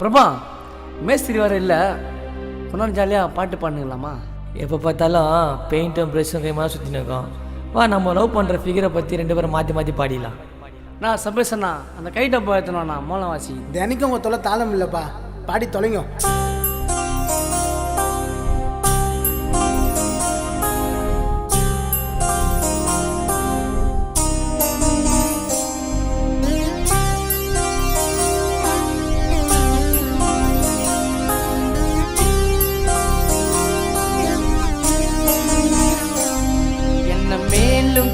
பிரபா, மேஸ்திரி வர இல்லை, கொஞ்சம் ஜாலியாக பாட்டு பாடுங்களாமா? எப்போ பார்த்தாலும் பெயிண்ட்டும் ப்ரெஷ்ஷும் கைமாக சுற்றின்னு இருக்கோம். வா, நம்ம லவ் பண்ணுற ஃபிகரை பற்றி 2 பேரும் மாற்றி மாற்றி பாடிடலாம். நான் சபேசண்ணா, அந்த கை டப்பா எடுத்துனோண்ணா, மோளம் வாசி. தினைக்கும் உங்கள் தொலை தாளம் இல்லைப்பா, பாடி தொலைங்க.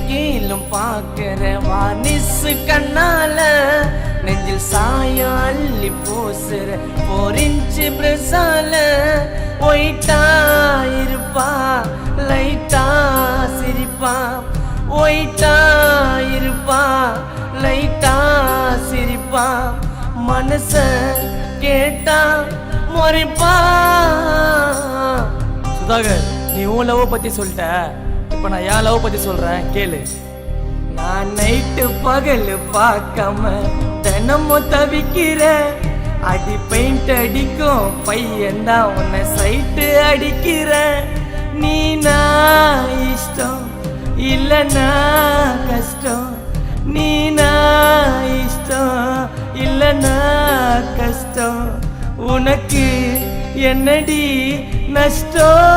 கீழும் பார்க்கிற வானிசு கண்ணால நெஞ்சில் சாயம் அள்ளி பூசுற 4 இன்ச்சு பிரசால ஒயிட்டா இருப்பா, லைட்டா சிரிப்பா. ஒயிட்டா இருப்பா, லைட்டா சிரிப்பா. மனச கேட்டா முறைப்பா. சுதாகர், நீ உன் லவ் பற்றி சொல்லிட்ட, இப்போ நான் என் லவ் பற்றி சொல்கிறேன், கேளு. நான் நைட்டு பகல் பார்க்காம தினமும் தவிக்கிற, அடி பெயிண்ட் அடிக்கும் பையன்தான் உன்னை சைட்டு அடிக்கிற. நீனா இஷ்டம் இல்லைனா கஷ்டம், நீனா இஷ்டம் இல்லைனா கஷ்டம். உனக்கு என்னடி நஷ்டம்?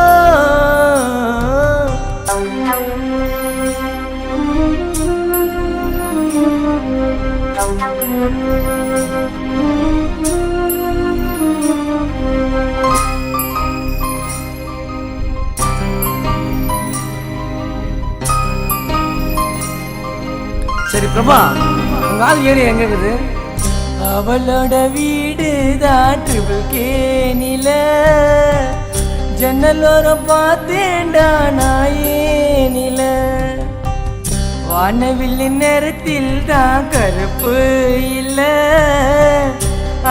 சரி பிரபா, உங்க ஆள் ஏரியா எங்க இருக்குது? அவளோட வீடு தான் ட்ரிபிள் கேணில, ஜன்னலோரம் பார்த்தேன்டா நாயேனில. வானவில்லி நேரத்தில் தான் கருப்பு இல்ல,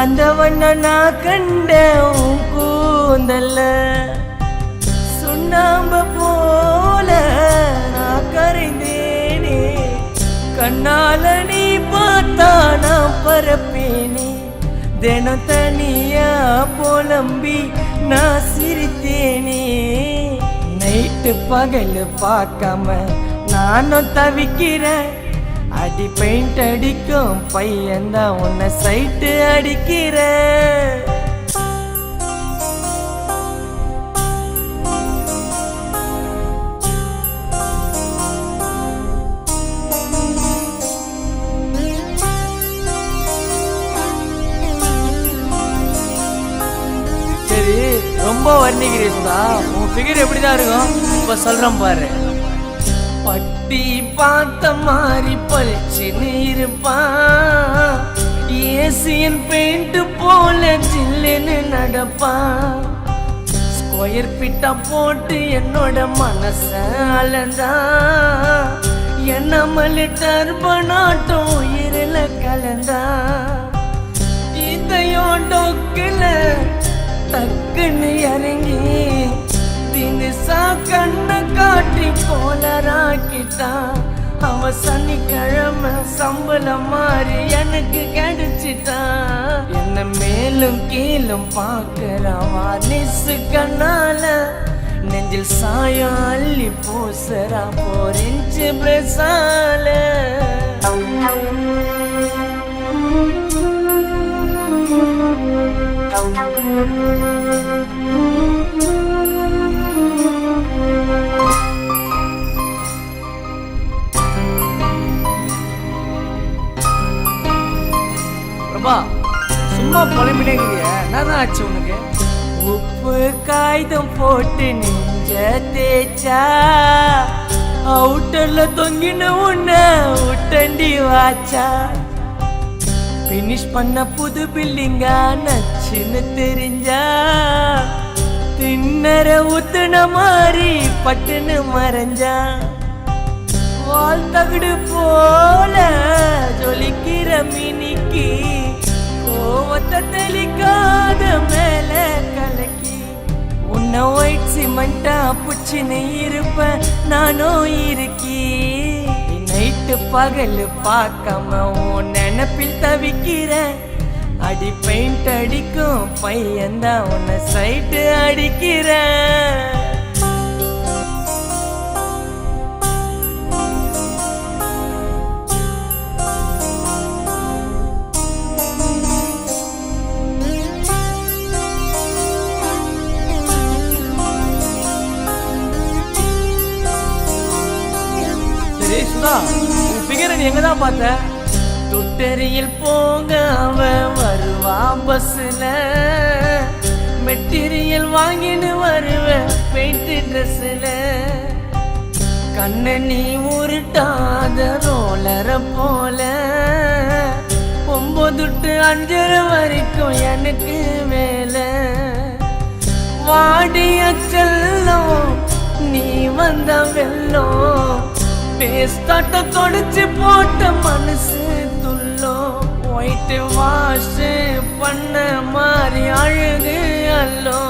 அந்த வண்ணம் நான் கண்ட உன் கூந்தல்ல. சுண்ணாம்பு போல நான் கரைந்தேனே, கண்ணால நீ பார்த்தா நான் பரப்பேனே. தினம் தனியா புலம்பி நான் சிரித்தேனே. நைட்டு பகல் பார்க்காம நானும் தவிக்கிறேன், அடி பெயிண்ட் அடிக்கும் பையன்தான் உன்னை சைட்டு அடிக்கிறேன். ரொம்ப வர்ணிக்கிறீ சுதா, உன் ஃபிகர் எப்படிதான் இருக்கும் இப்ப சொல்றேன் பாரு. பட்டி பார்த்த மாதிரி பளிச்சுன்னு இருப்பான், ஏசியன் பெயிண்ட் போல ஜில்லுன்னு நடப்பான். ஸ்கொயர் பிட்டா போட்டு என்னோட மனச அளந்தா, என்ன மலிட்டர் பனாட்டம் உயிரில கலந்தா. இதையும் டொக்குல டக்குன்னு இறங்கி தினிசா கண்ண காட்டி போலராக்கிட்டான். அவ சனிக்கிழமை சம்பளம் மாறி எனக்கு கிடைச்சிட்டான். என்ன மேலும் கீழும் பார்க்கிறான் வானிசு கண்ணால, நெஞ்சில் சாயம் அள்ளி பூசுறா 4 இன்ச்சு பிரசால. பிரபா, சும்மா புலம்பினேங்கிறிய, என்னதான் ஆச்சு உனக்கு? உப்பு காகிதம் போட்டு நெஞ்ச தேய்ச்சா, அவுட்டர்ல தொங்கின உன்ன உட்டண்டி வாச்சா. பினிஷ் பண்ண புது பில்டிங்கா நச்சுன்னு தெரிஞ்சா, தின்னர ஊத்துன மாதிரி பட்டுன்னு மறைஞ்சா. வால் தகுடு போல ஜொலிக்கிற மினிக்கு, கோவத்தை தெளிக்காத மேல கலக்கி. உன்னை ஒயிட் சிமெண்டா புச்சின்னு இருப்ப நானும் இருக்கி. நைட்டு பகல் பார்க்காம உன் நினைப்பில் தவிக்கிறேன், அடி பெயிண்ட் அடிக்கும் பையன்தான் உன்னை சைட்டு அடிக்கிற. சரி சுதா, உன் ஃபிகரை நீ எங்க தான் பார்த்த? துட்டரியில் போங்க அவன் வருவா பஸ்ல, மெட்டீரியல் வாங்கின்னு வருவேன் பெயிண்ட் ட்ரெஸ்ல. கண்ண நீ உருட்டாத ரோலர போல, 9 to 5 வரைக்கும் எனக்கு வேலை. வாடிய செல்லம் நீ வந்த வெள்ளம், பேஸ்டாட்ட தொடச்சு போட்ட மனசு துள்ளம். ஒயிட் வாஷ் பண்ண மாதிரி அழகு அல்லோ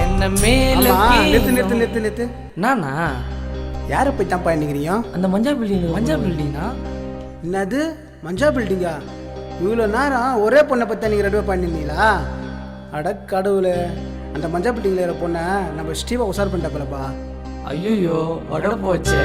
என்ன மேல. நிறுத்து. நானா? யாரை போய் தான் பண்ணிக்கிறீங்க? அந்த மஞ்சா பில்டிங்கா? என்னது மஞ்சா பில்டிங்கா? இவ்வளோ நேரம் ஒரே பொண்ணை பற்றி நீங்கள் 2 பேர் பண்ணிருந்தீங்களா? அட கடவுளே, அந்த மஞ்சா பில்டிங்கில் இருக்கிற பொண்ணை நம்ம ஸ்டீவை உசார் பண்ணிட்டப்பலப்பா. ஐயோ வட போச்சே.